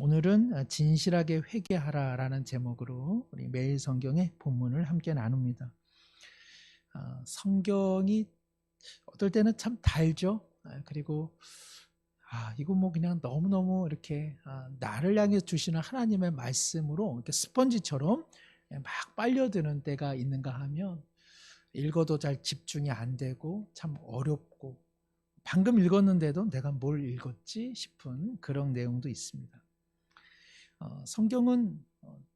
오늘은 진실하게 회개하라라는 제목으로 우리 매일 성경의 본문을 함께 나눕니다. 성경이 어떨 때는 참 달죠. 그리고 이거 뭐 그냥 너무너무 이렇게 나를 향해 주시는 하나님의 말씀으로 이렇게 스펀지처럼 막 빨려드는 때가 있는가 하면 읽어도 잘 집중이 안 되고 참 어렵고 방금 읽었는데도 내가 뭘 읽었지 싶은 그런 내용도 있습니다. 성경은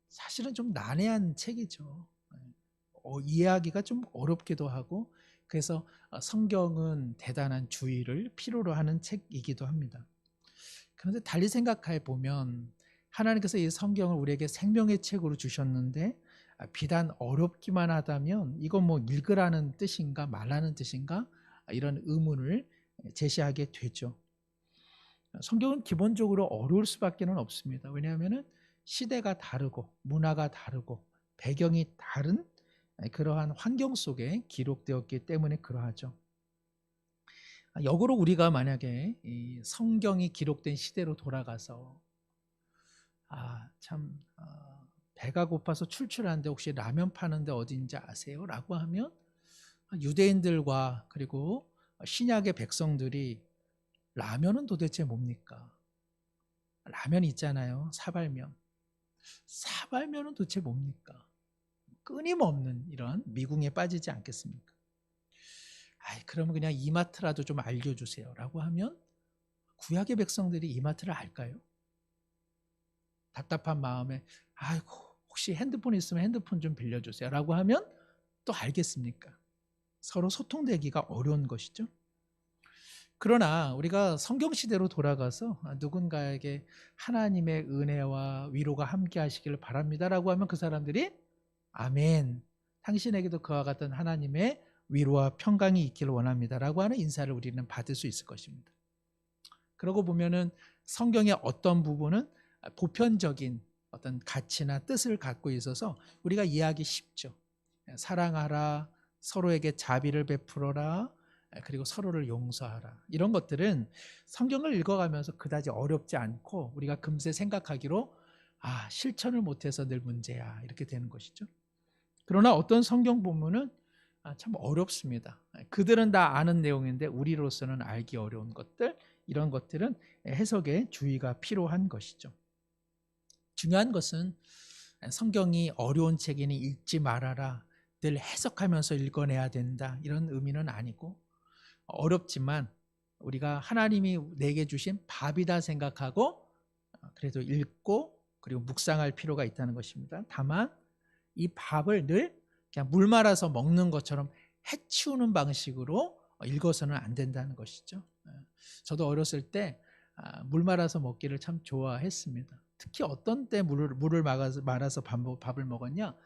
사실은 좀 난해한 책이죠. 이해하기가 좀 어렵기도 하고 그래서 성경은 대단한 주의를 필요로 하는 책이기도 합니다. 그런데 달리 생각해 보면 하나님께서 이 성경을 우리에게 생명의 책으로 주셨는데 비단 어렵기만 하다면 이건 뭐 읽으라는 뜻인가 말라는 뜻인가 이런 의문을 제시하게 되죠. 성경은 기본적으로 어려울 수밖에 없습니다. 왜냐하면 시대가 다르고 문화가 다르고 배경이 다른 그러한 환경 속에 기록되었기 때문에 그러하죠. 역으로 우리가 만약에 이 성경이 기록된 시대로 돌아가서 참 배가 고파서 출출한데 혹시 라면 파는데 어딘지 아세요? 라고 하면 유대인들과 그리고 신약의 백성들이 라면은 도대체 뭡니까? 라면 있잖아요. 사발면. 사발면은 도대체 뭡니까? 끊임없는 이런 미궁에 빠지지 않겠습니까? 그러면 그냥 이마트라도 좀 알려주세요. 라고 하면 구약의 백성들이 이마트를 알까요? 답답한 마음에 혹시 핸드폰 있으면 핸드폰 좀 빌려주세요. 라고 하면 또 알겠습니까? 서로 소통되기가 어려운 것이죠. 그러나 우리가 성경시대로 돌아가서 누군가에게 하나님의 은혜와 위로가 함께 하시기를 바랍니다라고 하면 그 사람들이 아멘, 당신에게도 그와 같은 하나님의 위로와 평강이 있기를 원합니다라고 하는 인사를 우리는 받을 수 있을 것입니다. 그러고 보면은 성경의 어떤 부분은 보편적인 어떤 가치나 뜻을 갖고 있어서 우리가 이해하기 쉽죠. 사랑하라, 서로에게 자비를 베풀어라, 그리고 서로를 용서하라. 이런 것들은 성경을 읽어가면서 그다지 어렵지 않고 우리가 금세 생각하기로 실천을 못해서 늘 문제야 이렇게 되는 것이죠. 그러나 어떤 성경 본문은 참 어렵습니다. 그들은 다 아는 내용인데 우리로서는 알기 어려운 것들, 이런 것들은 해석에 주의가 필요한 것이죠. 중요한 것은 성경이 어려운 책이니 읽지 말아라, 늘 해석하면서 읽어내야 된다, 이런 의미는 아니고, 어렵지만 우리가 하나님이 내게 주신 밥이다 생각하고 그래도 읽고 그리고 묵상할 필요가 있다는 것입니다. 다만 이 밥을 늘 그냥 물 말아서 먹는 것처럼 해치우는 방식으로 읽어서는 안 된다는 것이죠. 저도 어렸을 때 물 말아서 먹기를 참 좋아했습니다. 특히 어떤 때 물을 말아서 밥을 먹었냐?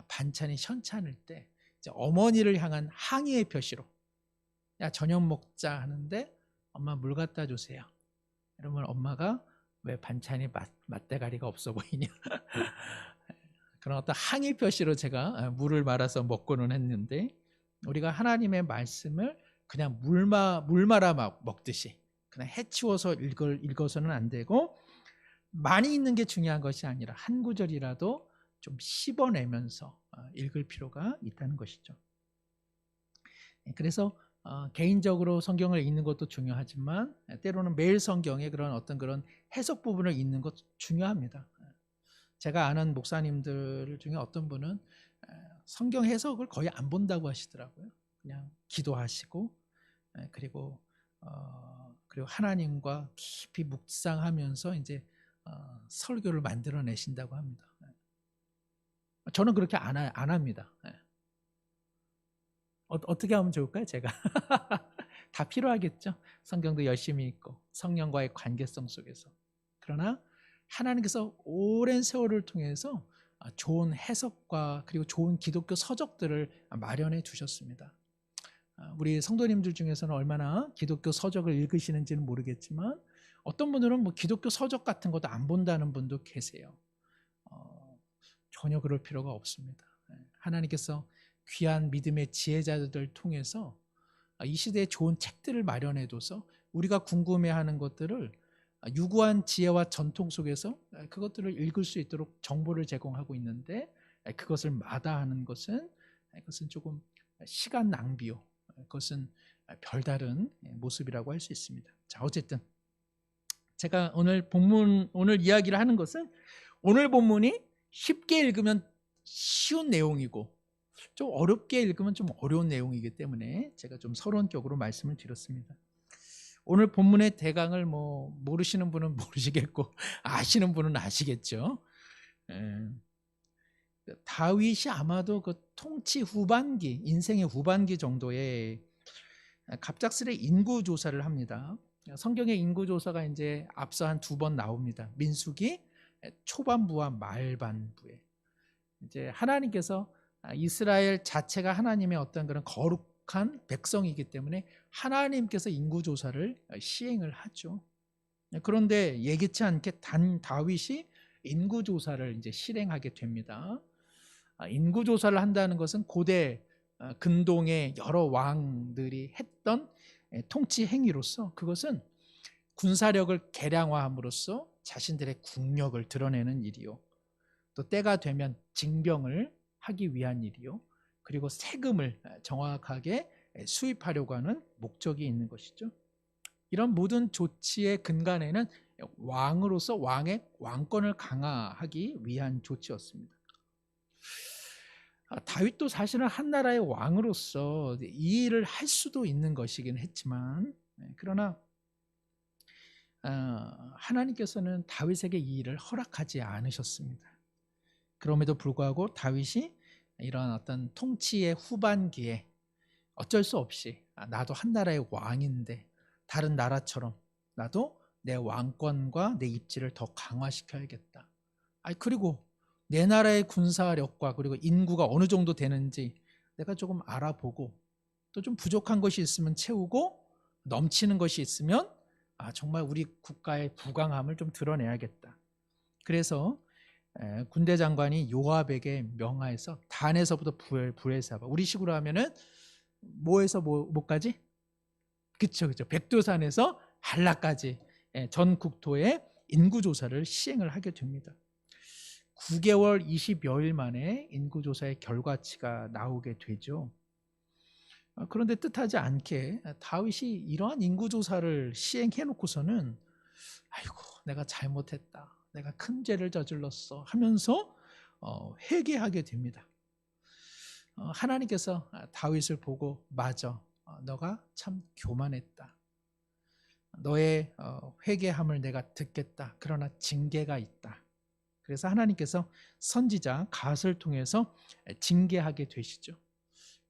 반찬이 현찮을 때 이제 어머니를 향한 항의의 표시로 야 저녁 먹자 하는데 엄마 물 갖다 주세요. 이러면 엄마가 왜 반찬이 맛대가리가 없어 보이냐? 그런 어떤 항의 표시로 제가 물을 말아서 먹고는 했는데 우리가 하나님의 말씀을 그냥 물 말아 먹듯이 그냥 해치워서 읽어서는 안 되고 많이 읽는 게 중요한 것이 아니라 한 구절이라도 좀 씹어내면서 읽을 필요가 있다는 것이죠. 그래서 개인적으로 성경을 읽는 것도 중요하지만 때로는 매일 성경의 그런 해석 부분을 읽는 것 중요합니다. 제가 아는 목사님들 중에 어떤 분은 성경 해석을 거의 안 본다고 하시더라고요. 그냥 기도하시고 그리고 하나님과 깊이 묵상하면서 이제 설교를 만들어내신다고 합니다. 저는 그렇게 안 합니다. 어떻게 하면 좋을까요? 제가 다 필요하겠죠. 성경도 열심히 읽고 성령과의 관계성 속에서. 그러나 하나님께서 오랜 세월을 통해서 좋은 해석과 그리고 좋은 기독교 서적들을 마련해 두셨습니다. 우리 성도님들 중에서는 얼마나 기독교 서적을 읽으시는지는 모르겠지만 어떤 분들은 뭐 기독교 서적 같은 것도 안 본다는 분도 계세요. 전혀 그럴 필요가 없습니다. 하나님께서 귀한 믿음의 지혜자들 통해서 이 시대에 좋은 책들을 마련해둬서 우리가 궁금해하는 것들을 유구한 지혜와 전통 속에서 그것들을 읽을 수 있도록 정보를 제공하고 있는데 그것을 마다하는 것은 그것은 조금 시간 낭비요. 그것은 별다른 모습이라고 할 수 있습니다. 자, 어쨌든 제가 오늘 이야기를 하는 것은 오늘 본문이 쉽게 읽으면 쉬운 내용이고 좀 어렵게 읽으면 좀 어려운 내용이기 때문에 제가 좀 서론격으로 말씀을 드렸습니다. 오늘 본문의 대강을 모르시는 분은 모르시겠고 아시는 분은 아시겠죠. 다윗이 아마도 그 통치 후반기, 인생의 후반기 정도에 갑작스레 인구 조사를 합니다. 성경의 인구 조사가 이제 앞서 한 2번 나옵니다. 민수기 초반부와 말반부에 이제 하나님께서 이스라엘 자체가 하나님의 어떤 그런 거룩한 백성이기 때문에 하나님께서 인구 조사를 시행을 하죠. 그런데 예기치 않게 다윗이 인구 조사를 이제 실행하게 됩니다. 인구 조사를 한다는 것은 고대 근동의 여러 왕들이 했던 통치 행위로서 그것은 군사력을 개량화함으로써 자신들의 국력을 드러내는 일이요. 또 때가 되면 징병을 하기 위한 일이요. 그리고 세금을 정확하게 수입하려고 하는 목적이 있는 것이죠. 이런 모든 조치의 근간에는 왕으로서 왕의 왕권을 강화하기 위한 조치였습니다. 다윗도 사실은 한 나라의 왕으로서 이 일을 할 수도 있는 것이긴 했지만 그러나 하나님께서는 다윗에게 이 일을 허락하지 않으셨습니다. 그럼에도 불구하고 다윗이 이런 어떤 통치의 후반기에 어쩔 수 없이 나도 한 나라의 왕인데 다른 나라처럼 나도 내 왕권과 내 입지를 더 강화시켜야겠다. 그리고 내 나라의 군사력과 그리고 인구가 어느 정도 되는지 내가 조금 알아보고 또 좀 부족한 것이 있으면 채우고 넘치는 것이 있으면 정말 우리 국가의 부강함을 좀 드러내야겠다. 그래서 군대 장관이 요압에게 명하여서 단에서부터 브엘사바, 우리식으로 하면은 뭐에서 뭐까지? 그쵸. 백두산에서 한라까지 전 국토에 인구조사를 시행을 하게 됩니다. 9개월 20여일 만에 인구조사의 결과치가 나오게 되죠. 그런데 뜻하지 않게 다윗이 이러한 인구조사를 시행해 놓고서는 아이고 내가 잘못했다, 내가 큰 죄를 저질렀어 하면서 회개하게 됩니다. 하나님께서 다윗을 보고 맞아, 너가 참 교만했다, 너의 회개함을 내가 듣겠다, 그러나 징계가 있다. 그래서 하나님께서 선지자 갓을 통해서 징계하게 되시죠.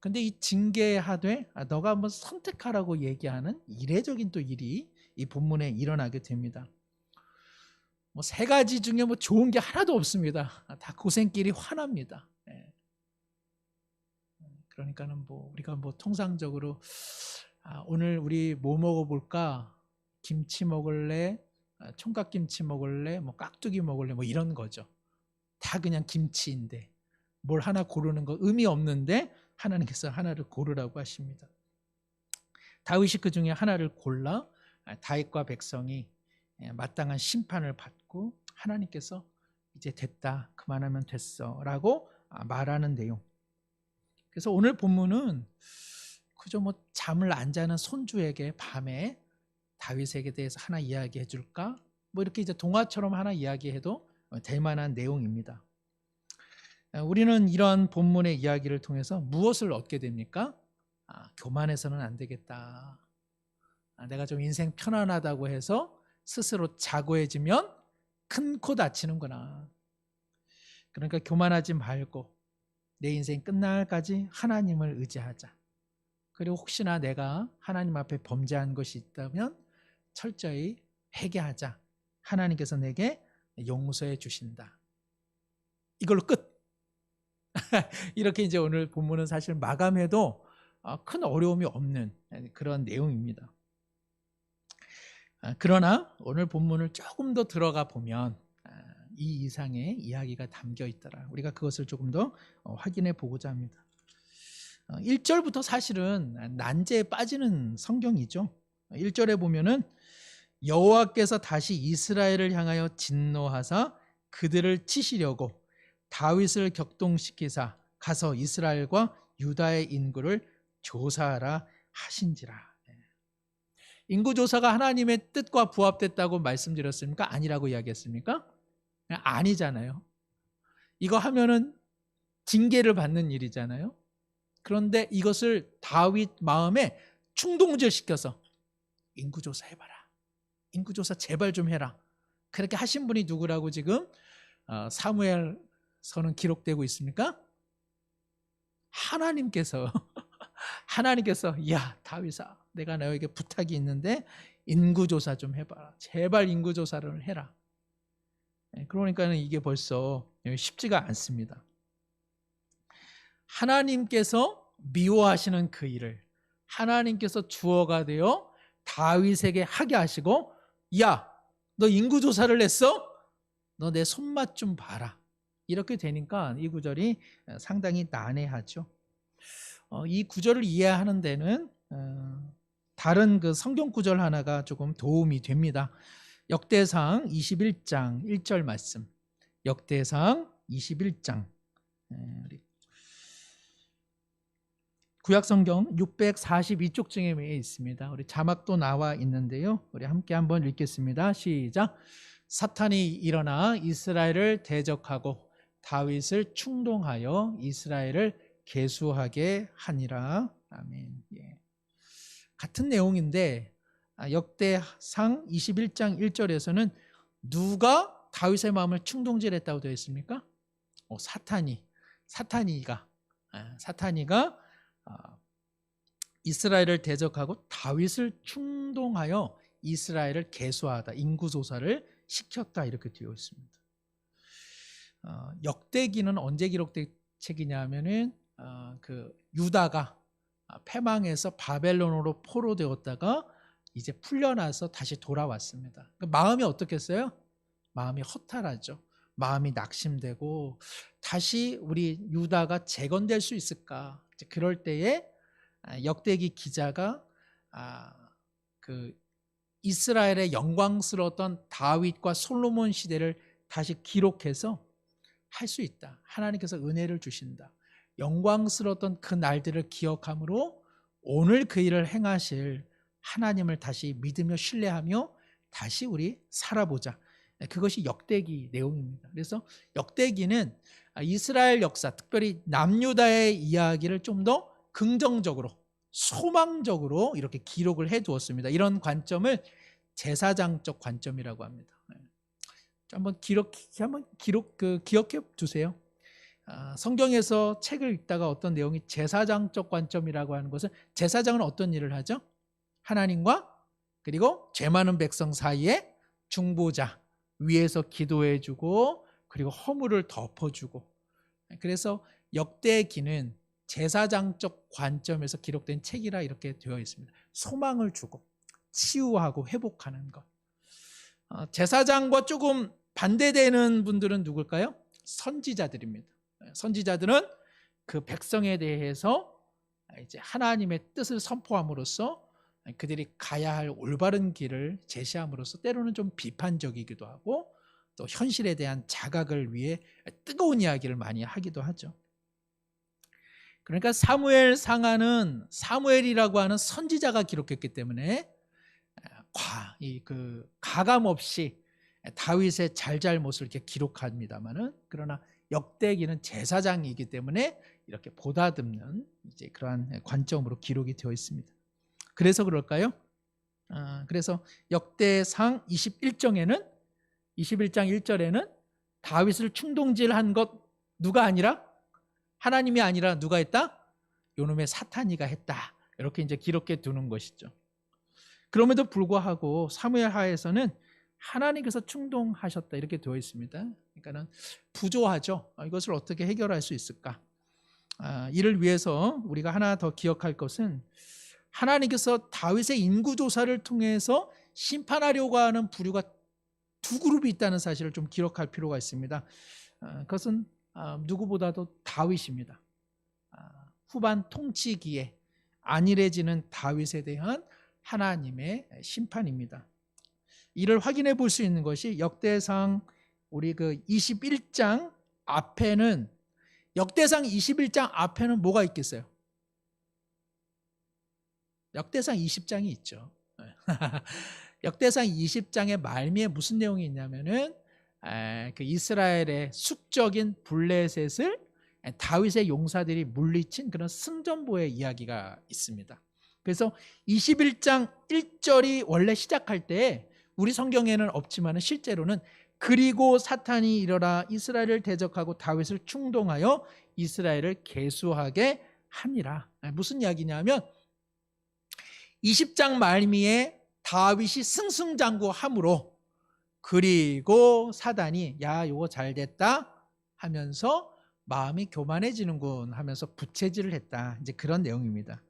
근데 이 징계하되 너가 한번 선택하라고 얘기하는 이례적인 또 일이 이 본문에 일어나게 됩니다. 3가지 중에 좋은 게 하나도 없습니다. 다 고생길이 화납니다. 그러니까는 우리가 통상적으로 오늘 우리 뭐 먹어볼까? 김치 먹을래? 총각김치 먹을래? 깍두기 먹을래? 이런 거죠. 다 그냥 김치인데 뭘 하나 고르는 거 의미 없는데 하나님께서 하나를 고르라고 하십니다. 다윗이 그 중에 하나를 골라 다윗과 백성이 마땅한 심판을 받고 하나님께서 이제 됐다, 그만하면 됐어 라고 말하는 내용. 그래서 오늘 본문은 그저 잠을 안 자는 손주에게 밤에 다윗에게 대해서 하나 이야기해 줄까? 이렇게 이제 동화처럼 하나 이야기해도 될 만한 내용입니다. 우리는 이러한 본문의 이야기를 통해서 무엇을 얻게 됩니까? 교만해서는 안 되겠다. 내가 좀 인생 편안하다고 해서 스스로 자고해지면 큰 코 다치는구나. 그러니까 교만하지 말고 내 인생 끝날까지 하나님을 의지하자. 그리고 혹시나 내가 하나님 앞에 범죄한 것이 있다면 철저히 회개하자. 하나님께서 내게 용서해 주신다. 이걸로 끝. 이렇게 이제 오늘 본문은 사실 마감해도 큰 어려움이 없는 그런 내용입니다. 그러나 오늘 본문을 조금 더 들어가 보면 이 이상의 이야기가 담겨 있더라. 우리가 그것을 조금 더 확인해 보고자 합니다. 1절부터 사실은 난제에 빠지는 성경이죠. 1절에 보면은 여호와께서 다시 이스라엘을 향하여 진노하사 그들을 치시려고 다윗을 격동시키사 가서 이스라엘과 유다의 인구를 조사하라 하신지라. 인구조사가 하나님의 뜻과 부합됐다고 말씀드렸습니까? 아니라고 이야기했습니까? 아니잖아요. 이거 하면은 징계를 받는 일이잖아요. 그런데 이것을 다윗 마음에 충동질시켜서 인구조사 해봐라. 인구조사 제발 좀 해라. 그렇게 하신 분이 누구라고 지금 사무엘서는 기록되고 있습니까? 하나님께서 야 다윗아 내가 너에게 부탁이 있는데 인구조사 좀 해봐라. 제발 인구조사를 해라. 그러니까 이게 벌써 쉽지가 않습니다. 하나님께서 미워하시는 그 일을 하나님께서 주어가 되어 다윗에게 하게 하시고 야, 너 인구조사를 했어? 너 내 손맛 좀 봐라. 이렇게 되니까 이 구절이 상당히 난해하죠. 이 구절을 이해하는 데는 다른 그 성경 구절 하나가 조금 도움이 됩니다. 역대상 21장 1절 말씀. 역대상 21장 구약성경 642쪽 중에 있습니다. 우리 자막도 나와 있는데요. 우리 함께 한번 읽겠습니다. 시작. 사탄이 일어나 이스라엘을 대적하고 다윗을 충동하여 이스라엘을 계수하게 하니라. 아멘. 예. 같은 내용인데 역대상 21장 1절에서는 누가 다윗의 마음을 충동질했다고 되어 있습니까? 사탄이가 이스라엘을 대적하고 다윗을 충동하여 이스라엘을 계수하다, 인구조사를 시켰다 이렇게 되어 있습니다. 역대기는 언제 기록된 책이냐 하면은 그 유다가 패망해서 바벨론으로 포로되었다가 이제 풀려나서 다시 돌아왔습니다. 마음이 어떻겠어요? 마음이 허탈하죠. 마음이 낙심되고 다시 우리 유다가 재건될 수 있을까? 그럴 때에 역대기 기자가 그 이스라엘의 영광스러웠던 다윗과 솔로몬 시대를 다시 기록해서 할 수 있다. 하나님께서 은혜를 주신다. 영광스러웠던 그 날들을 기억함으로 오늘 그 일을 행하실 하나님을 다시 믿으며 신뢰하며 다시 우리 살아보자. 그것이 역대기 내용입니다. 그래서 역대기는 이스라엘 역사, 특별히 남유다의 이야기를 좀 더 긍정적으로, 소망적으로 이렇게 기록을 해두었습니다. 이런 관점을 제사장적 관점이라고 합니다. 한번 기억해 두세요. 성경에서 책을 읽다가 어떤 내용이 제사장적 관점이라고 하는 것은 제사장은 어떤 일을 하죠? 하나님과 그리고 죄 많은 백성 사이에 중보자, 위에서 기도해주고 그리고 허물을 덮어주고. 그래서 역대기는 제사장적 관점에서 기록된 책이라 이렇게 되어 있습니다. 소망을 주고 치유하고 회복하는 것. 제사장과 조금 반대되는 분들은 누굴까요? 선지자들입니다. 선지자들은 그 백성에 대해서 이제 하나님의 뜻을 선포함으로써 그들이 가야 할 올바른 길을 제시함으로써 때로는 좀 비판적이기도 하고 또 현실에 대한 자각을 위해 뜨거운 이야기를 많이 하기도 하죠. 그러니까 사무엘 상하는 사무엘이라고 하는 선지자가 기록했기 때문에 가감 없이 다윗의 잘잘못을 이렇게 기록합니다만은 그러나 역대기는 제사장이기 때문에 이렇게 보다듬는 이제 그러한 관점으로 기록이 되어 있습니다. 그래서 그럴까요? 그래서 역대상 21장에는 21장 1절에는 다윗을 충동질한 것 누가 아니라 하나님이 아니라 누가 했다? 요놈의 사탄이가 했다. 이렇게 이제 기록해 두는 것이죠. 그럼에도 불구하고 사무엘 하에서는 하나님께서 충동하셨다 이렇게 되어 있습니다. 그러니까는 부조하죠. 이것을 어떻게 해결할 수 있을까? 이를 위해서 우리가 하나 더 기억할 것은 하나님께서 다윗의 인구조사를 통해서 심판하려고 하는 부류가 두 그룹이 있다는 사실을 좀 기록할 필요가 있습니다. 그것은 누구보다도 다윗입니다. 후반 통치기에 안일해지는 다윗에 대한 하나님의 심판입니다. 이를 확인해 볼 수 있는 것이 역대상 우리 그 21장 앞에는, 역대상 21장 앞에는 뭐가 있겠어요? 역대상 20장이 있죠. 역대상 20장의 말미에 무슨 내용이 있냐면은 그 이스라엘의 숙적인 블레셋을 다윗의 용사들이 물리친 그런 승전보의 이야기가 있습니다. 그래서 21장 1절이 원래 시작할 때 우리 성경에는 없지만 실제로는 그리고 사탄이 일어나 이스라엘을 대적하고 다윗을 충동하여 이스라엘을 계수하게 함이라. 무슨 이야기냐면 20장 말미에 다윗이 승승장구함으로, 그리고 사단이 야 요거 잘 됐다 하면서 마음이 교만해지는군 하면서 부채질을 했다. 이제 그런 내용입니다.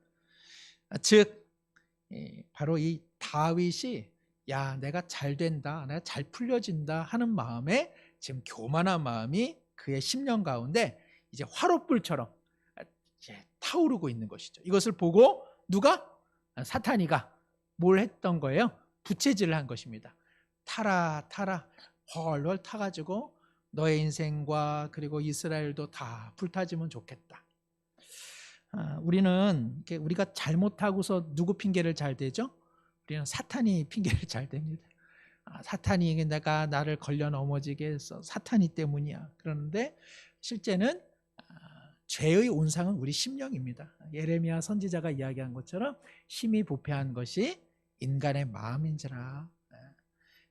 즉 바로 이 다윗이 야 내가 잘 된다, 내가 잘 풀려진다 하는 마음에 지금 교만한 마음이 그의 심령 가운데 이제 화롯불처럼 이제 타오르고 있는 것이죠. 이것을 보고 누가? 사탄이가 뭘 했던 거예요? 부채질을 한 것입니다. 타라 헐헐 타가지고 너의 인생과 그리고 이스라엘도 다 불타지면 좋겠다. 우리는 우리가 잘못하고서 누구 핑계를 잘 대죠? 우리는 사탄이 핑계를 잘 댑니다. 사탄이 내가 나를 걸려 넘어지게 해서 사탄이 때문이야. 그러는데 실제는 죄의 온상은 우리 심령입니다. 예레미야 선지자가 이야기한 것처럼 심히 부패한 것이 인간의 마음인지라.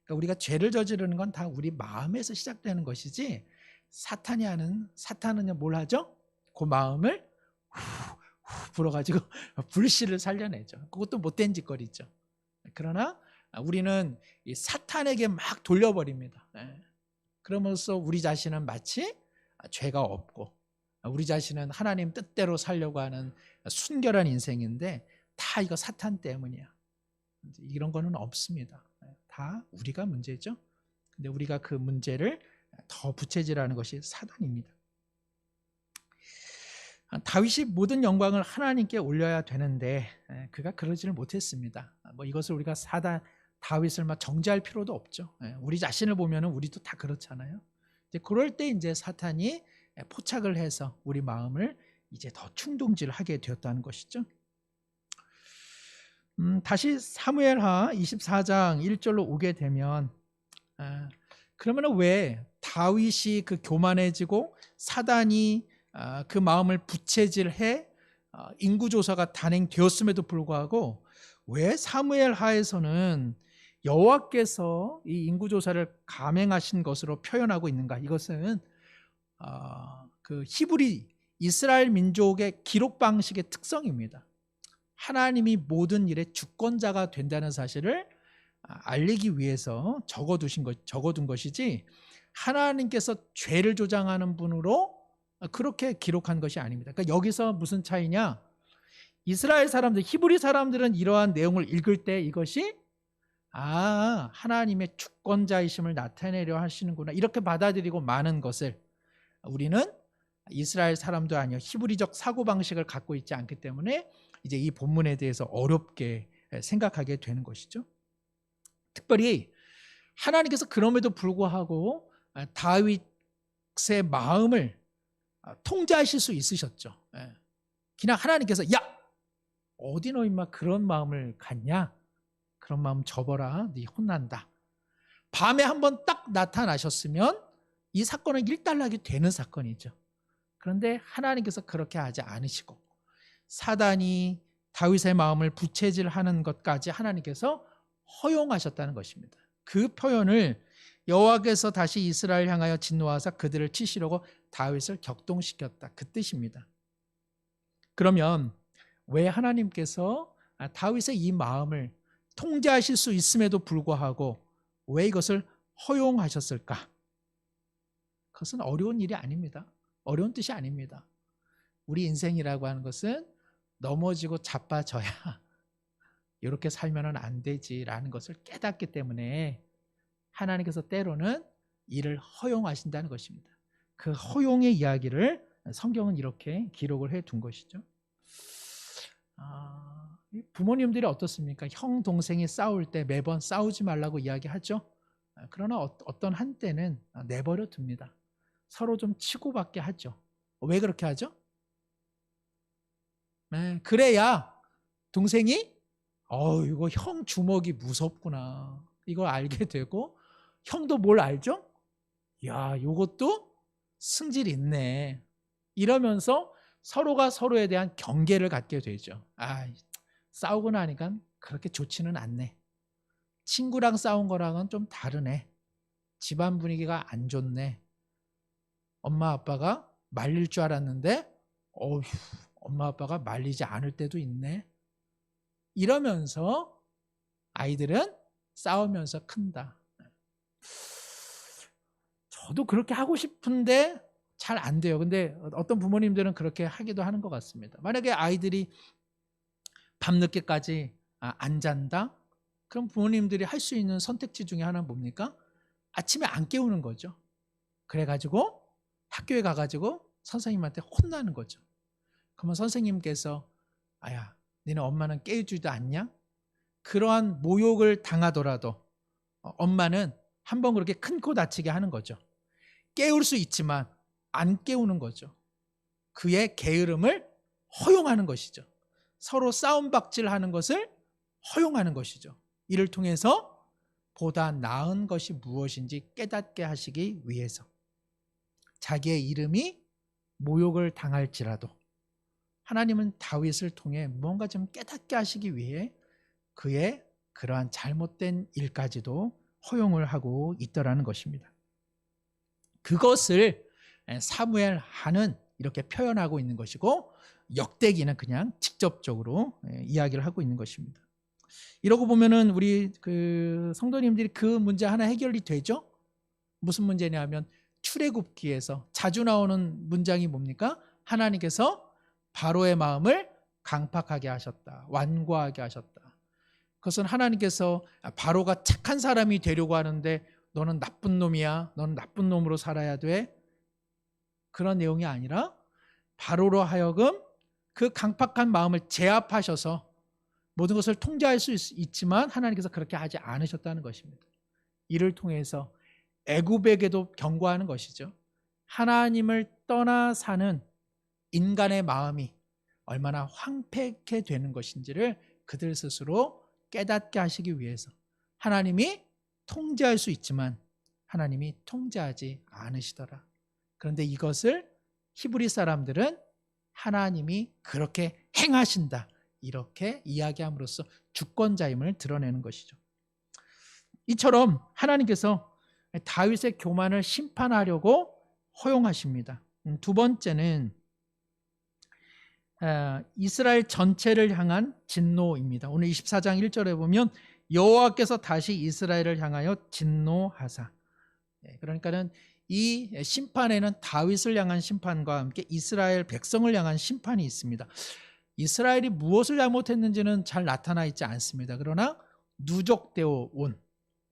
그러니까 우리가 죄를 저지르는 건 다 우리 마음에서 시작되는 것이지, 사탄은 뭘 하죠? 그 마음을 후 불어가지고 불씨를 살려내죠. 그것도 못된 짓거리죠. 그러나 우리는 이 사탄에게 막 돌려버립니다. 그러면서 우리 자신은 마치 죄가 없고, 우리 자신은 하나님 뜻대로 살려고 하는 순결한 인생인데 다 이거 사탄 때문이야. 이런 거는 없습니다. 다 우리가 문제죠. 근데 우리가 그 문제를 더 부채질하는 것이 사단입니다. 다윗이 모든 영광을 하나님께 올려야 되는데 그가 그러지를 못했습니다. 이것을 우리가 다윗을 막 정죄할 필요도 없죠. 우리 자신을 보면은 우리도 다 그렇잖아요. 이제 그럴 때 이제 사탄이 포착을 해서 우리 마음을 이제 더 충동질하게 되었다는 것이죠. 다시 사무엘하 24장 1절로 오게 되면 그러면 왜 다윗이 그 교만해지고 사단이 그 마음을 부채질해 인구조사가 단행되었음에도 불구하고 왜 사무엘하에서는 여호와께서 이 인구조사를 감행하신 것으로 표현하고 있는가? 이것은 그 히브리 이스라엘 민족의 기록 방식의 특성입니다. 하나님이 모든 일의 주권자가 된다는 사실을 알리기 위해서 적어둔 것이지, 하나님께서 죄를 조장하는 분으로 그렇게 기록한 것이 아닙니다. 그러니까 여기서 무슨 차이냐? 이스라엘 사람들, 히브리 사람들은 이러한 내용을 읽을 때 이것이 하나님의 주권자이심을 나타내려 하시는구나, 이렇게 받아들이고 많은 것을, 우리는 이스라엘 사람도 아니요 히브리적 사고방식을 갖고 있지 않기 때문에 이제 이 본문에 대해서 어렵게 생각하게 되는 것이죠. 특별히 하나님께서 그럼에도 불구하고 다윗의 마음을 통제하실 수 있으셨죠. 그냥 하나님께서 야 어디 너 임마 그런 마음을 갖냐, 그런 마음 접어라, 네 혼난다. 밤에 한번 딱 나타나셨으면 이 사건은 일단락이 되는 사건이죠. 그런데 하나님께서 그렇게 하지 않으시고 사단이 다윗의 마음을 부채질하는 것까지 하나님께서 허용하셨다는 것입니다. 그 표현을 여호와께서 다시 이스라엘 향하여 진노하사 그들을 치시려고 다윗을 격동시켰다, 그 뜻입니다. 그러면 왜 하나님께서 다윗의 이 마음을 통제하실 수 있음에도 불구하고 왜 이것을 허용하셨을까? 그것은 어려운 일이 아닙니다. 어려운 뜻이 아닙니다. 우리 인생이라고 하는 것은 넘어지고 자빠져야 이렇게 살면 안 되지라는 것을 깨닫기 때문에 하나님께서 때로는 일을 허용하신다는 것입니다. 그 허용의 이야기를 성경은 이렇게 기록을 해둔 것이죠. 부모님들이 어떻습니까? 형 동생이 싸울 때 매번 싸우지 말라고 이야기하죠. 그러나 어떤 한때는 내버려 둡니다. 서로 좀 치고받게 하죠. 왜 그렇게 하죠? 그래야 동생이 이거 형 주먹이 무섭구나, 이걸 알게 되고, 형도 뭘 알죠? 야, 요것도 승질 있네, 이러면서 서로가 서로에 대한 경계를 갖게 되죠. 싸우고 나니까 그렇게 좋지는 않네. 친구랑 싸운 거랑은 좀 다르네. 집안 분위기가 안 좋네. 엄마 아빠가 말릴 줄 알았는데 어휴, 엄마 아빠가 말리지 않을 때도 있네. 이러면서 아이들은 싸우면서 큰다. 저도 그렇게 하고 싶은데 잘 안 돼요. 근데 어떤 부모님들은 그렇게 하기도 하는 것 같습니다. 만약에 아이들이 밤늦게까지 안 잔다? 그럼 부모님들이 할 수 있는 선택지 중에 하나는 뭡니까? 아침에 안 깨우는 거죠. 그래가지고 학교에 가가지고 선생님한테 혼나는 거죠. 그러면 선생님께서 아야, 너네 엄마는 깨우지도 않냐? 그러한 모욕을 당하더라도 엄마는 한번 그렇게 큰 코 다치게 하는 거죠. 깨울 수 있지만 안 깨우는 거죠. 그의 게으름을 허용하는 것이죠. 서로 싸움박질하는 것을 허용하는 것이죠. 이를 통해서 보다 나은 것이 무엇인지 깨닫게 하시기 위해서 자기의 이름이 모욕을 당할지라도 하나님은 다윗을 통해 뭔가 좀 깨닫게 하시기 위해 그의 그러한 잘못된 일까지도 허용을 하고 있더라는 것입니다. 그것을 사무엘 하는 이렇게 표현하고 있는 것이고, 역대기는 그냥 직접적으로 이야기를 하고 있는 것입니다. 이러고 보면은 우리 그 성도님들이 그 문제 하나 해결이 되죠? 무슨 문제냐면 출애굽기에서 자주 나오는 문장이 뭡니까? 하나님께서 바로의 마음을 강팍하게 하셨다, 완고하게 하셨다. 그것은 하나님께서 바로가 착한 사람이 되려고 하는데 너는 나쁜 놈이야, 너는 나쁜 놈으로 살아야 돼, 그런 내용이 아니라 바로로 하여금 그 강팍한 마음을 제압하셔서 모든 것을 통제할 수 있지만 하나님께서 그렇게 하지 않으셨다는 것입니다. 이를 통해서 애굽에게도 경고하는 것이죠. 하나님을 떠나 사는 인간의 마음이 얼마나 황폐케 되는 것인지를 그들 스스로 깨닫게 하시기 위해서 하나님이 통제할 수 있지만 하나님이 통제하지 않으시더라. 그런데 이것을 히브리 사람들은 하나님이 그렇게 행하신다, 이렇게 이야기함으로써 주권자임을 드러내는 것이죠. 이처럼 하나님께서 다윗의 교만을 심판하려고 허용하십니다. 두 번째는 이스라엘 전체를 향한 진노입니다. 오늘 24장 1절에 보면 여호와께서 다시 이스라엘을 향하여 진노하사, 그러니까는 이 심판에는 다윗을 향한 심판과 함께 이스라엘 백성을 향한 심판이 있습니다. 이스라엘이 무엇을 잘못했는지는 잘 나타나 있지 않습니다. 그러나 누적되어 온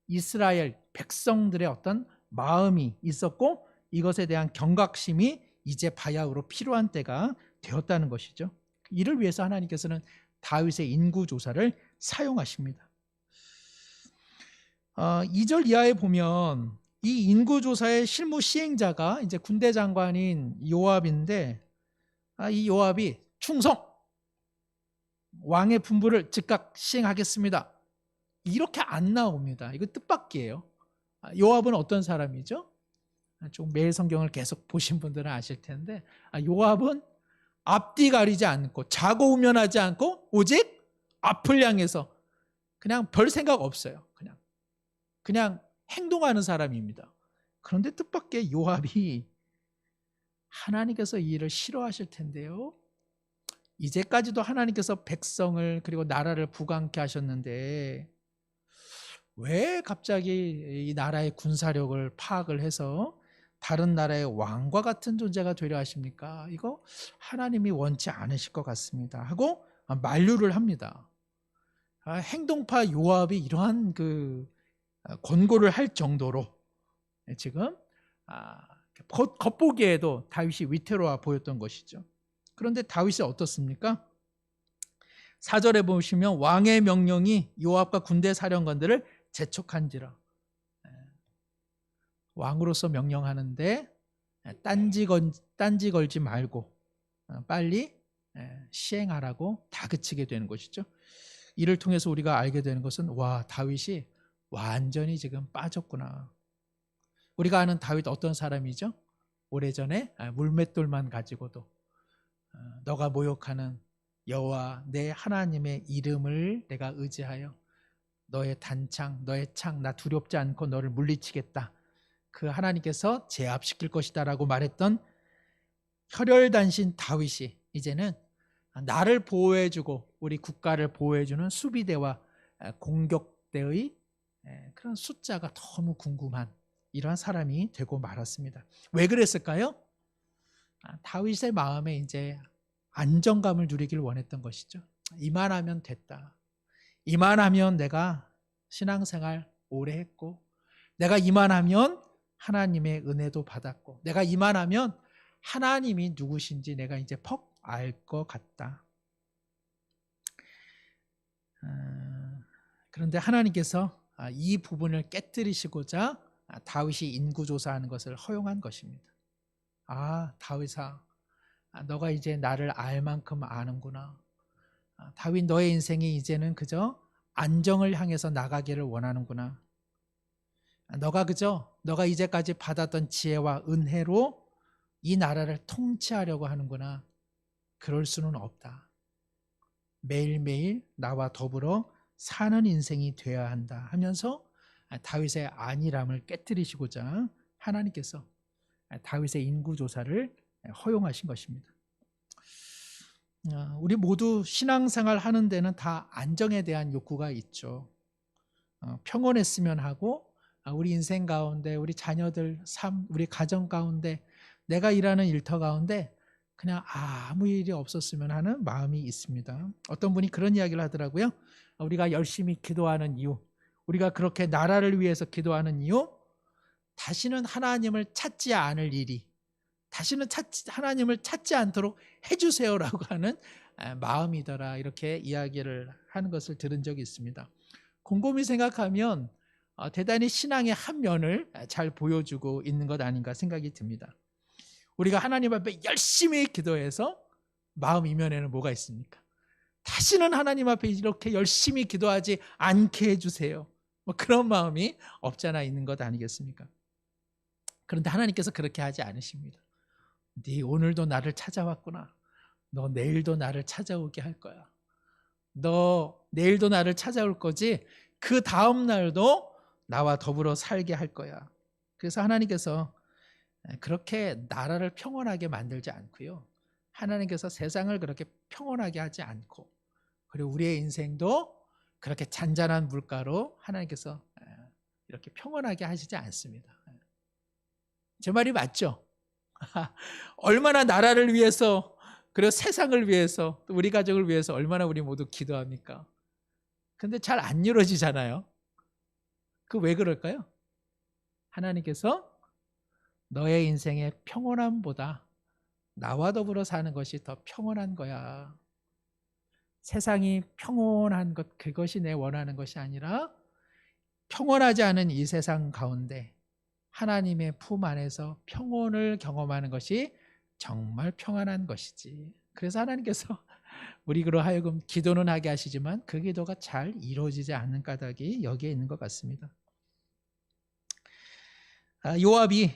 이스라엘 백성들의 어떤 마음이 있었고 이것에 대한 경각심이 이제 바야흐로 필요한 때가 되었다는 것이죠. 이를 위해서 하나님께서는 다윗의 인구조사를 사용하십니다. 2절 이하에 보면 이 인구조사의 실무 시행자가 이제 군대 장관인 요압인데, 이 요압이 충성! 왕의 분부를 즉각 시행하겠습니다, 이렇게 안 나옵니다. 이거 뜻밖이에요. 요압은 어떤 사람이죠? 좀 매일 성경을 계속 보신 분들은 아실 텐데, 요압은 앞뒤 가리지 않고 자고 우면하지 않고 오직 앞을 향해서 그냥 별 생각 없어요. 그냥 행동하는 사람입니다. 그런데 뜻밖의 요압이 하나님께서 이 일을 싫어하실 텐데요. 이제까지도 하나님께서 백성을 그리고 나라를 부강케 하셨는데 왜 갑자기 이 나라의 군사력을 파악을 해서 다른 나라의 왕과 같은 존재가 되려 하십니까? 이거 하나님이 원치 않으실 것 같습니다 하고 만류를 합니다. 행동파 요압이 이러한 그 권고를 할 정도로 지금 겉보기에도 다윗이 위태로워 보였던 것이죠. 그런데 다윗이 어떻습니까? 4절에 보시면 왕의 명령이 요압과 군대 사령관들을 재촉한지라. 왕으로서 명령하는데 딴지 걸지 말고 빨리 시행하라고 다그치게 되는 것이죠. 이를 통해서 우리가 알게 되는 것은 와, 다윗이 완전히 지금 빠졌구나. 우리가 아는 다윗 어떤 사람이죠? 오래전에 물맷돌만 가지고도 너가 모욕하는 여호와 내 하나님의 이름을 내가 의지하여 너의 단창, 너의 창 나 두렵지 않고 너를 물리치겠다. 그 하나님께서 제압시킬 것이다 라고 말했던 혈혈단신 다윗이 이제는 나를 보호해주고 우리 국가를 보호해주는 수비대와 공격대의 그런 숫자가 너무 궁금한 이러한 사람이 되고 말았습니다. 왜 그랬을까요? 다윗의 마음에 이제 안정감을 누리길 원했던 것이죠. 이만하면 됐다. 이만하면 내가 신앙생활 오래 했고, 내가 이만하면 하나님의 은혜도 받았고, 내가 이만하면 하나님이 누구신지 내가 이제 퍽 알 것 같다. 그런데 하나님께서 이 부분을 깨뜨리시고자 다윗이 인구조사하는 것을 허용한 것입니다. 다윗아, 너가 이제 나를 알 만큼 아는구나. 다윗, 너의 인생이 이제는 그저 안정을 향해서 나가기를 원하는구나. 너가 이제까지 받았던 지혜와 은혜로 이 나라를 통치하려고 하는구나. 그럴 수는 없다. 매일매일 나와 더불어 사는 인생이 되어야 한다 하면서 다윗의 안일함을 깨뜨리시고자 하나님께서 다윗의 인구조사를 허용하신 것입니다. 우리 모두 신앙생활 하는 데는 다 안정에 대한 욕구가 있죠. 평온했으면 하고 우리 인생 가운데 우리 자녀들 삶, 우리 가정 가운데 내가 일하는 일터 가운데 그냥 아무 일이 없었으면 하는 마음이 있습니다. 어떤 분이 그런 이야기를 하더라고요. 우리가 열심히 기도하는 이유, 우리가 그렇게 나라를 위해서 기도하는 이유, 다시는 하나님을 찾지 않을 일이, 다시는 하나님을 찾지 않도록 해주세요라고 하는 마음이더라, 이렇게 이야기를 하는 것을 들은 적이 있습니다. 곰곰이 생각하면 대단히 신앙의 한 면을 잘 보여주고 있는 것 아닌가 생각이 듭니다. 우리가 하나님 앞에 열심히 기도해서 마음 이면에는 뭐가 있습니까? 다시는 하나님 앞에 이렇게 열심히 기도하지 않게 해주세요. 그런 마음이 없잖아 있는 것 아니겠습니까? 그런데 하나님께서 그렇게 하지 않으십니다. 네 오늘도 나를 찾아왔구나. 너 내일도 나를 찾아오게 할 거야. 너 내일도 나를 찾아올 거지. 그 다음 날도 나와 더불어 살게 할 거야. 그래서 하나님께서 그렇게 나라를 평온하게 만들지 않고요. 하나님께서 세상을 그렇게 평온하게 하지 않고, 그리고 우리의 인생도 그렇게 잔잔한 물가로 하나님께서 이렇게 평온하게 하시지 않습니다. 제 말이 맞죠? 얼마나 나라를 위해서, 그리고 세상을 위해서, 또 우리 가족을 위해서 얼마나 우리 모두 기도합니까? 근데 잘 안 이루어지잖아요. 그 왜 그럴까요? 하나님께서 너의 인생의 평온함보다 나와 더불어 사는 것이 더 평온한 거야. 세상이 평온한 것, 그것이 내 원하는 것이 아니라 평온하지 않은 이 세상 가운데 하나님의 품 안에서 평온을 경험하는 것이 정말 평안한 것이지. 그래서 하나님께서 우리로 하여금 기도는 하게 하시지만 그 기도가 잘 이루어지지 않는 까닭이 여기에 있는 것 같습니다. 요압이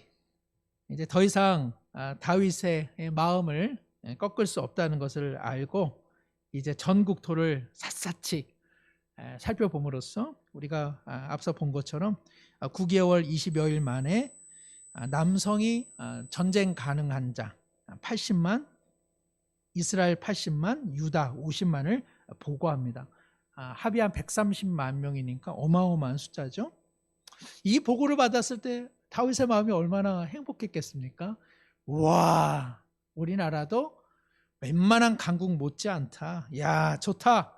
이제 더 이상 다윗의 마음을 꺾을 수 없다는 것을 알고 이제 전국토를 샅샅이 살펴봄으로써 우리가 앞서 본 것처럼 9개월 20여일 만에 남성이 전쟁 가능한 자 80만, 이스라엘 80만, 유다 50만을 보고합니다. 합이 한 130만 명이니까 어마어마한 숫자죠. 이 보고를 받았을 때 다윗의 마음이 얼마나 행복했겠습니까? 와, 우리나라도 웬만한 강국 못지않다. 야, 좋다.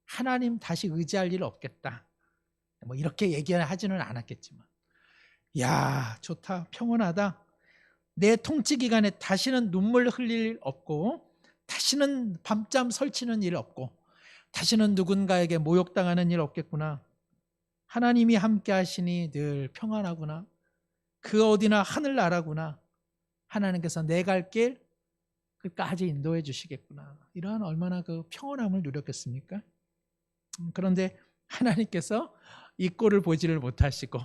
하나님 다시 의지할 일 없겠다. 이렇게 얘기하지는 않았겠지만, 야, 좋다. 평온하다. 내 통치 기간에 다시는 눈물 흘릴 일 없고 다시는 밤잠 설치는 일 없고 다시는 누군가에게 모욕당하는 일 없겠구나. 하나님이 함께 하시니 늘 평안하구나. 그 어디나 하늘나라구나. 하나님께서 내 갈 길 끝까지 인도해 주시겠구나. 이러한 얼마나 그 평온함을 누렸겠습니까? 그런데 하나님께서 이 꼴을 보지를 못하시고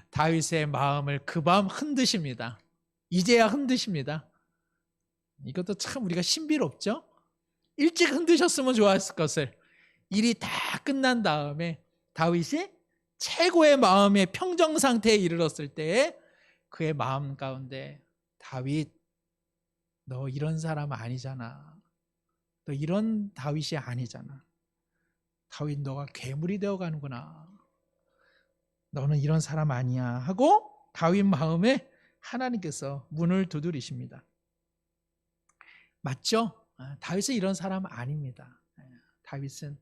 다윗의 마음을 그 밤 흔드십니다. 이제야 흔드십니다. 이것도 참 우리가 신비롭죠? 일찍 흔드셨으면 좋았을 것을 일이 다 끝난 다음에 다윗이 최고의 마음의 평정 상태에 이르렀을 때에 그의 마음 가운데 다윗, 너 이런 사람 아니잖아. 너 이런 다윗이 아니잖아. 다윗, 너가 괴물이 되어가는구나. 너는 이런 사람 아니야 하고 다윗 마음에 하나님께서 문을 두드리십니다. 맞죠? 다윗은 이런 사람 아닙니다. 다윗은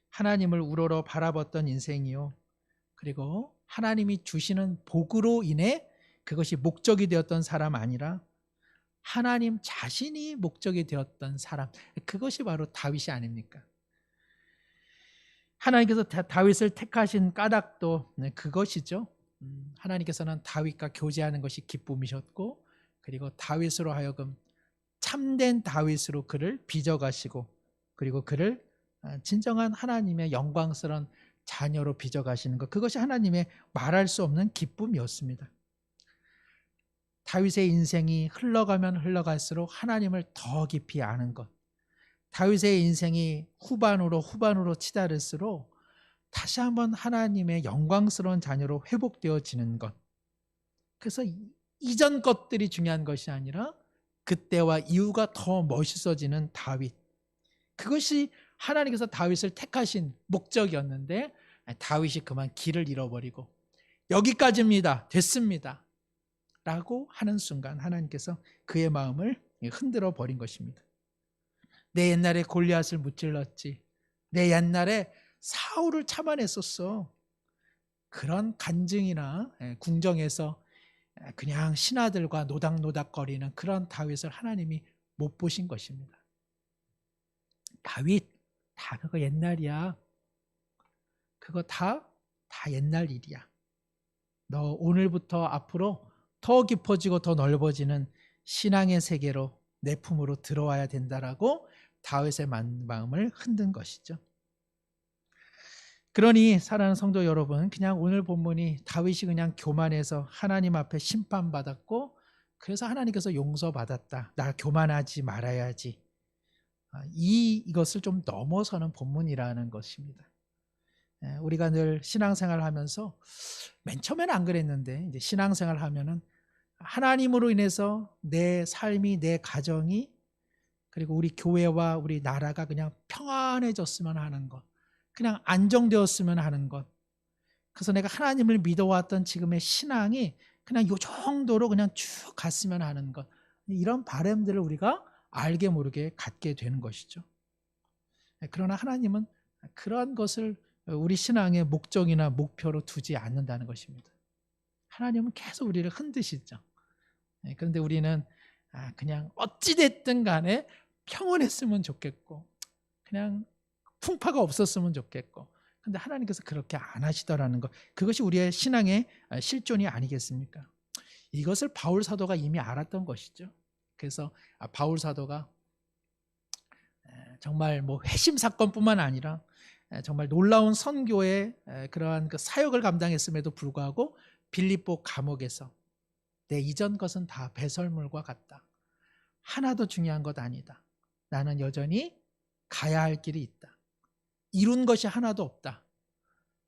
하나님을 우러러 바라봤던 인생이요. 그리고 하나님이 주시는 복으로 인해 그것이 목적이 되었던 사람 아니라 하나님 자신이 목적이 되었던 사람. 그것이 바로 다윗이 아닙니까? 하나님께서 다윗을 택하신 까닭도 그것이죠. 하나님께서는 다윗과 교제하는 것이 기쁨이셨고 그리고 다윗으로 하여금 참된 다윗으로 그를 빚어가시고 그리고 그를 진정한 하나님의 영광스러운 자녀로 빚어가시는 것, 그것이 하나님의 말할 수 없는 기쁨이었습니다. 다윗의 인생이 흘러가면 흘러갈수록 하나님을 더 깊이 아는 것, 다윗의 인생이 후반으로 치달을수록 다시 한번 하나님의 영광스러운 자녀로 회복되어지는 것, 그래서 이전 것들이 중요한 것이 아니라 그때와 이후가 더 멋있어지는 다윗, 그것이 하나님께서 다윗을 택하신 목적이었는데 다윗이 그만 길을 잃어버리고 여기까지입니다, 됐습니다 라고 하는 순간 하나님께서 그의 마음을 흔들어 버린 것입니다. 내 옛날에 골리앗을 무찔렀지, 내 옛날에 사울을 참아냈었어. 그런 간증이나 궁정에서 그냥 신하들과 노닥노닥거리는 그런 다윗을 하나님이 못 보신 것입니다. 다윗, 다 그거 옛날이야. 그거 다 옛날 일이야. 너 오늘부터 앞으로 더 깊어지고 더 넓어지는 신앙의 세계로 내 품으로 들어와야 된다라고 다윗의 마음을 흔든 것이죠. 그러니 사랑하는 성도 여러분, 그냥 오늘 본문이 다윗이 그냥 교만해서 하나님 앞에 심판받았고 그래서 하나님께서 용서받았다, 나 교만하지 말아야지, 이것을 좀 넘어서는 본문이라는 것입니다. 우리가 늘 신앙생활을 하면서 맨 처음에는 안 그랬는데 이제 신앙생활을 하면은 하나님으로 인해서 내 삶이, 내 가정이, 그리고 우리 교회와 우리 나라가 그냥 평안해졌으면 하는 것, 그냥 안정되었으면 하는 것, 그래서 내가 하나님을 믿어왔던 지금의 신앙이 그냥 이 정도로 그냥 쭉 갔으면 하는 것, 이런 바람들을 우리가 알게 모르게 갖게 되는 것이죠. 그러나 하나님은 그런 것을 우리 신앙의 목적이나 목표로 두지 않는다는 것입니다. 하나님은 계속 우리를 흔드시죠. 그런데 우리는 그냥 어찌됐든 간에 평온했으면 좋겠고 그냥 풍파가 없었으면 좋겠고, 그런데 하나님께서 그렇게 안 하시더라는 것, 그것이 우리의 신앙의 실존이 아니겠습니까? 이것을 바울 사도가 이미 알았던 것이죠. 그래서 바울 사도가 정말 뭐 회심 사건뿐만 아니라 정말 놀라운 선교의 그러한 그 사역을 감당했음에도 불구하고 빌립보 감옥에서 내 이전 것은 다 배설물과 같다, 하나도 중요한 것 아니다, 나는 여전히 가야 할 길이 있다, 이룬 것이 하나도 없다,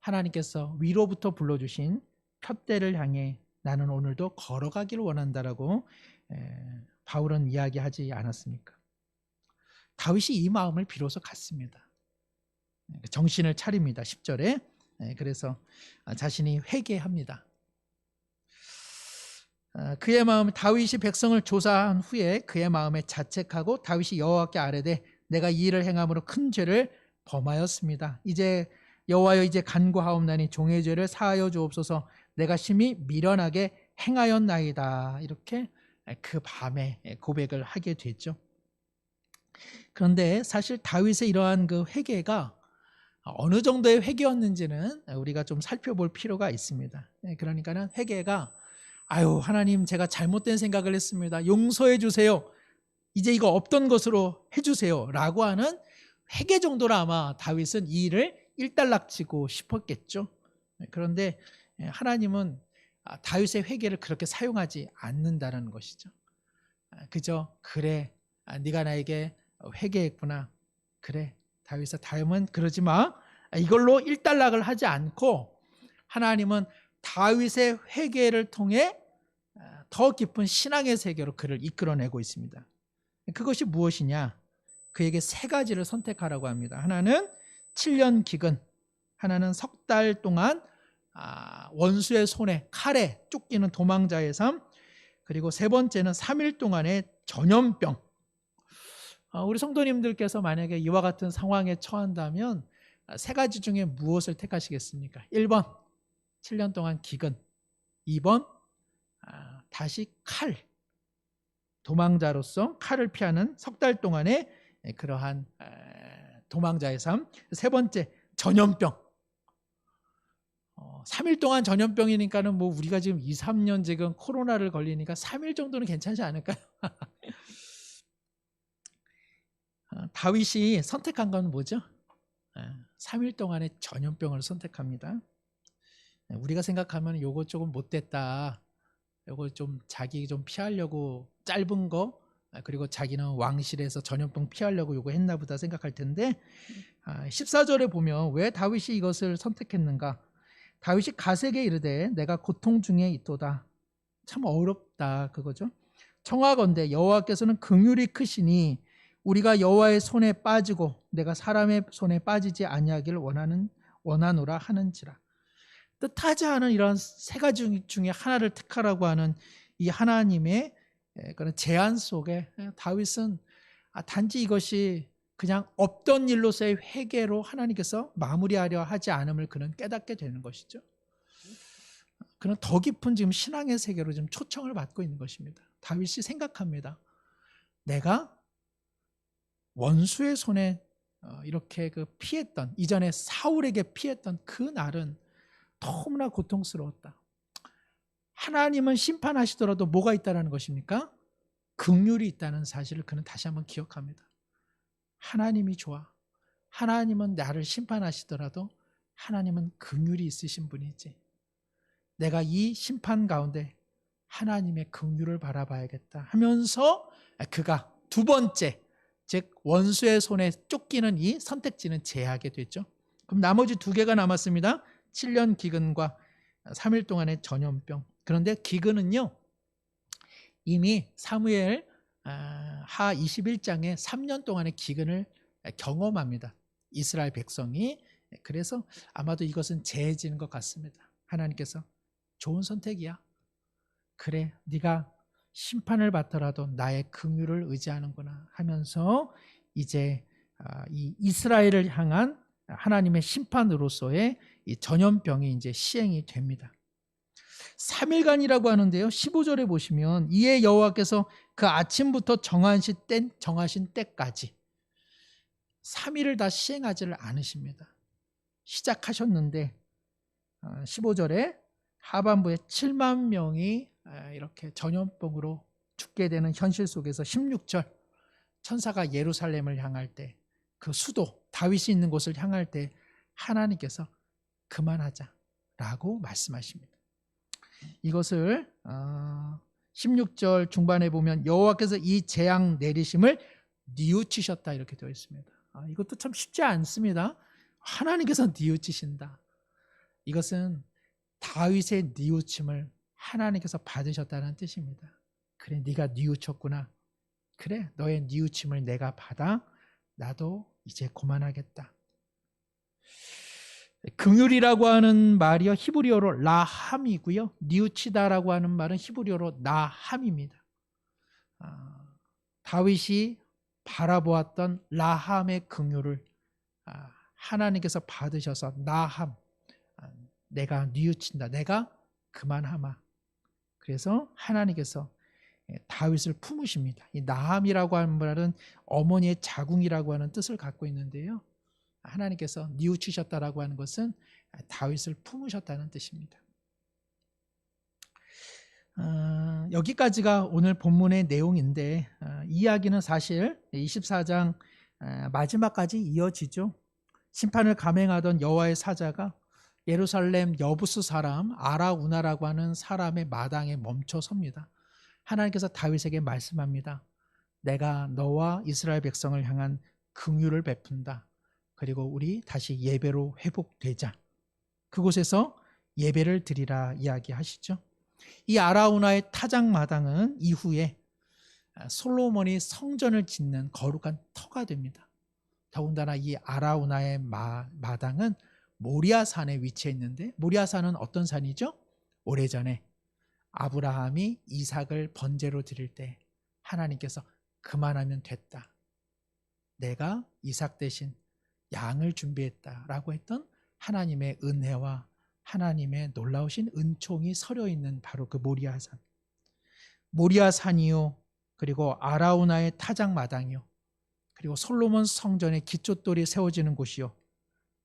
하나님께서 위로부터 불러주신 푯대를 향해 나는 오늘도 걸어가기를 원한다라고 바울은 이야기하지 않았습니까? 다윗이 이 마음을 비로소 갖습니다. 정신을 차립니다. 10절에. 그래서 자신이 회개합니다. 그의 마음, 다윗이 백성을 조사한 후에 그의 마음에 자책하고 다윗이 여호와께 아뢰되 내가 이 일을 행함으로 큰 죄를 범하였습니다. 이제 여호와여, 이제 간구하옵나니 종의 죄를 사하여 주옵소서. 내가 심히 미련하게 행하였나이다. 이렇게 그 밤에 고백을 하게 됐죠. 그런데 사실 다윗의 이러한 그 회개가 어느 정도의 회개였는지는 우리가 좀 살펴볼 필요가 있습니다. 그러니까는 회개가 아유 하나님 제가 잘못된 생각을 했습니다. 용서해 주세요. 이제 이거 없던 것으로 해주세요. 라고 하는 회개 정도로 아마 다윗은 이 일을 일단락치고 싶었겠죠. 그런데 하나님은 다윗의 회개를 그렇게 사용하지 않는다는 것이죠. 그저 그래 네가 나에게 회개했구나. 그래 다윗아 다음은 그러지 마. 이걸로 일단락을 하지 않고 하나님은 다윗의 회개를 통해 더 깊은 신앙의 세계로 그를 이끌어내고 있습니다. 그것이 무엇이냐? 그에게 세 가지를 선택하라고 합니다. 하나는 7년 기근, 하나는 석 달 동안 원수의 손에 칼에 쫓기는 도망자의 삶, 그리고 세 번째는 3일 동안의 전염병. 우리 성도님들께서 만약에 이와 같은 상황에 처한다면 세 가지 중에 무엇을 택하시겠습니까? 1번 7년 동안 기근, 2번 다시 칼, 도망자로서 칼을 피하는 석 달 동안의 그러한 도망자의 삶, 세 번째 전염병. 3일 동안 전염병이니까는 뭐 우리가 지금 2, 3년 지금 코로나를 걸리니까 3일 정도는 괜찮지 않을까요? 다윗이 선택한 건 뭐죠? 3일 동안의 전염병을 선택합니다. 우리가 생각하면 요거 조금 못됐다. 요거 좀 자기 좀 피하려고 짧은 거, 그리고 자기는 왕실에서 전염병 피하려고 요거 했나 보다 생각할 텐데 14절에 보면 왜 다윗이 이것을 선택했는가? 다윗이 가세게 이르되 내가 고통 중에 있도다. 참 어렵다 그거죠. 청하건대 여호와께서는 긍휼이 크시니 우리가 여호와의 손에 빠지고 내가 사람의 손에 빠지지 아니하기를 원하노라 하는지라. 뜻하지 않은 이런 세 가지 중에 하나를 택하라고 하는 이 하나님의 그런 제안 속에 다윗은 단지 이것이 그냥 없던 일로서의 회개로 하나님께서 마무리하려 하지 않음을 그는 깨닫게 되는 것이죠. 그는 더 깊은 지금 신앙의 세계로 지금 초청을 받고 있는 것입니다. 다윗이 생각합니다. 내가 원수의 손에 이렇게 그 피했던, 이전에 사울에게 피했던 그 날은 너무나 고통스러웠다. 하나님은 심판하시더라도 뭐가 있다는 것입니까? 긍휼이 있다는 사실을 그는 다시 한번 기억합니다. 하나님이 좋아. 하나님은 나를 심판하시더라도 하나님은 긍휼이 있으신 분이지. 내가 이 심판 가운데 하나님의 긍휼을 바라봐야겠다 하면서 그가 두 번째, 즉 원수의 손에 쫓기는 이 선택지는 제하게 됐죠. 그럼 나머지 두 개가 남았습니다. 7년 기근과 3일 동안의 전염병. 그런데 기근은요, 이미 사무엘 하 21장에 3년 동안의 기근을 경험합니다. 이스라엘 백성이. 그래서 아마도 이것은 제해지는 것 같습니다. 하나님께서 좋은 선택이야. 그래, 네가 심판을 받더라도 나의 긍휼을 의지하는구나 하면서 이제 이 이스라엘을 향한 하나님의 심판으로서의 이 전염병이 이제 시행이 됩니다. 3일간이라고 하는데요. 15절에 보시면 이에 여호와께서 그 아침부터 정하신 때까지 3일을 다 시행하지를 않으십니다. 시작하셨는데 15절에 하반부에 7만 명이 이렇게 전염병으로 죽게 되는 현실 속에서 16절 천사가 예루살렘을 향할 때 그 수도 다윗이 있는 곳을 향할 때 하나님께서 그만하자라고 말씀하십니다. 이것을 16절 중반에 보면 여호와께서 이 재앙 내리심을 뉘우치셨다 이렇게 되어 있습니다. 이것도 참 쉽지 않습니다. 하나님께서 뉘우치신다. 이것은 다윗의 뉘우침을 하나님께서 받으셨다는 뜻입니다. 그래, 네가 뉘우쳤구나. 그래, 너의 뉘우침을 내가 받아 나도 이제 그만하겠다. 긍휼이라고 하는 말이요 히브리어로 라함이고요. 뉘우치다라고 하는 말은 히브리어로 나함입니다. 다윗이 바라보았던 라함의 긍휼을 하나님께서 받으셔서 나함, 내가 뉘우친다. 내가 그만하마. 그래서 하나님께서 다윗을 품으십니다. 이 나함이라고 하는 말은 어머니의 자궁이라고 하는 뜻을 갖고 있는데요. 하나님께서 뉘우치셨다라고 하는 것은 다윗을 품으셨다는 뜻입니다. 여기까지가 오늘 본문의 내용인데 이야기는 사실 24장 마지막까지 이어지죠. 심판을 감행하던 여호와의 사자가 예루살렘 여부스 사람 아라우나라고 하는 사람의 마당에 멈춰 섭니다. 하나님께서 다윗에게 말씀합니다. 내가 너와 이스라엘 백성을 향한 긍휼을 베푼다. 그리고 우리 다시 예배로 회복되자. 그곳에서 예배를 드리라 이야기하시죠. 이 아라우나의 타작 마당은 이후에 솔로몬이 성전을 짓는 거룩한 터가 됩니다. 더군다나 이 아라우나의 마당은 모리아산에 위치해 있는데 모리아산은 어떤 산이죠? 오래전에 아브라함이 이삭을 번제로 드릴 때 하나님께서 그만하면 됐다. 내가 이삭 대신 양을 준비했다라고 했던 하나님의 은혜와 하나님의 놀라우신 은총이 서려 있는 바로 그 모리아산. 모리아산이요. 그리고 아라우나의 타작 마당이요. 그리고 솔로몬 성전의 기초돌이 세워지는 곳이요.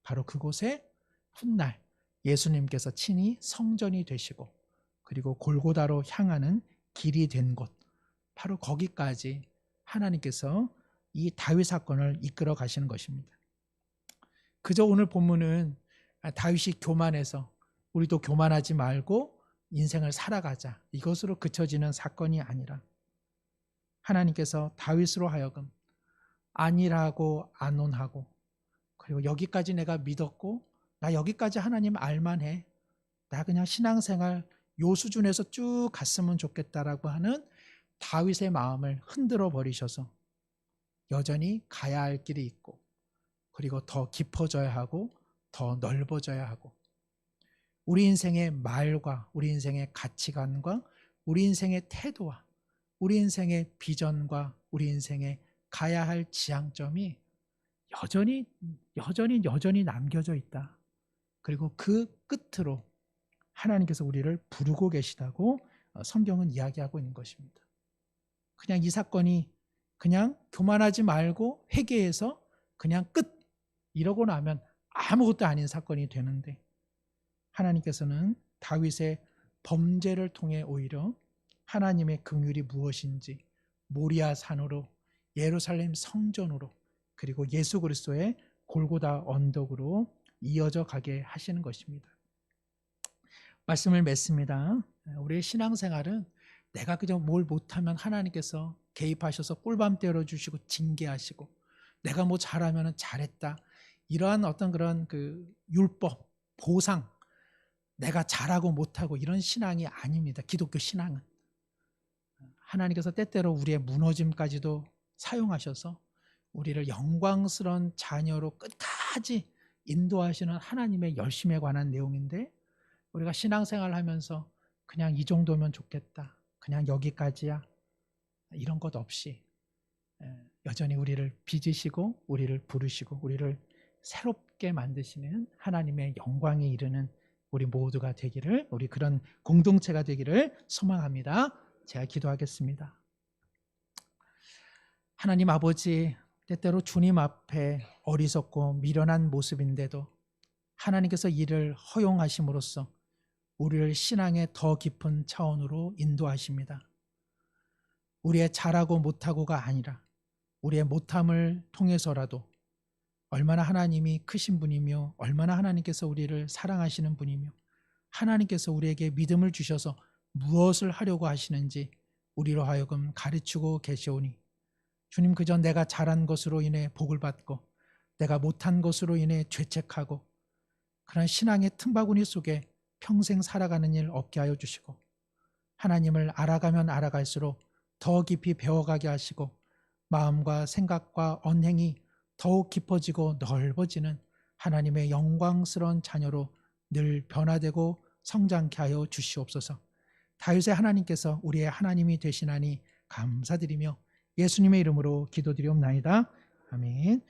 바로 그곳에 훗날 예수님께서 친히 성전이 되시고 그리고 골고다로 향하는 길이 된 곳. 바로 거기까지 하나님께서 이 다윗 사건을 이끌어 가시는 것입니다. 그저 오늘 본문은 다윗이 교만해서 우리도 교만하지 말고 인생을 살아가자. 이것으로 그쳐지는 사건이 아니라 하나님께서 다윗으로 하여금 안일하고 안온하고 그리고 여기까지 내가 믿었고 나 여기까지 하나님 알만해. 나 그냥 신앙생활 요 수준에서 쭉 갔으면 좋겠다라고 하는 다윗의 마음을 흔들어 버리셔서 여전히 가야 할 길이 있고 그리고 더 깊어져야 하고 더 넓어져야 하고 우리 인생의 말과 우리 인생의 가치관과 우리 인생의 태도와 우리 인생의 비전과 우리 인생의 가야 할 지향점이 여전히 남겨져 있다. 그리고 그 끝으로 하나님께서 우리를 부르고 계시다고 성경은 이야기하고 있는 것입니다. 그냥 이 사건이 그냥 교만하지 말고 회개해서 그냥 끝 이러고 나면 아무것도 아닌 사건이 되는데 하나님께서는 다윗의 범죄를 통해 오히려 하나님의 긍휼이 무엇인지 모리아 산으로 예루살렘 성전으로 그리고 예수 그리스도의 골고다 언덕으로 이어져 가게 하시는 것입니다. 말씀을 맺습니다. 우리의 신앙생활은 내가 그저 뭘 못하면 하나님께서 개입하셔서 꿀밤 때려주시고 징계하시고 내가 뭐 잘하면 잘했다. 이러한 어떤 그런 그 율법, 보상, 내가 잘하고 못하고 이런 신앙이 아닙니다. 기독교 신앙은. 하나님께서 때때로 우리의 무너짐까지도 사용하셔서 우리를 영광스러운 자녀로 끝까지 인도하시는 하나님의 열심에 관한 내용인데 우리가 신앙생활을 하면서 그냥 이 정도면 좋겠다. 그냥 여기까지야. 이런 것 없이 여전히 우리를 빚으시고 우리를 부르시고 우리를 새롭게 만드시는 하나님의 영광에 이르는 우리 모두가 되기를 우리 그런 공동체가 되기를 소망합니다. 제가 기도하겠습니다. 하나님 아버지 때때로 주님 앞에 어리석고 미련한 모습인데도 하나님께서 이를 허용하심으로써 우리를 신앙의 더 깊은 차원으로 인도하십니다. 우리의 잘하고 못하고가 아니라 우리의 못함을 통해서라도 얼마나 하나님이 크신 분이며 얼마나 하나님께서 우리를 사랑하시는 분이며 하나님께서 우리에게 믿음을 주셔서 무엇을 하려고 하시는지 우리로 하여금 가르치고 계시오니 주님 그저 내가 잘한 것으로 인해 복을 받고 내가 못한 것으로 인해 죄책하고 그런 신앙의 틈바구니 속에 평생 살아가는 일 없게 하여 주시고 하나님을 알아가면 알아갈수록 더 깊이 배워가게 하시고 마음과 생각과 언행이 더욱 깊어지고 넓어지는 하나님의 영광스러운 자녀로 늘 변화되고 성장케 하여 주시옵소서. 다윗의 하나님께서 우리의 하나님이 되시나니 감사드리며 예수님의 이름으로 기도드리옵나이다. 아멘.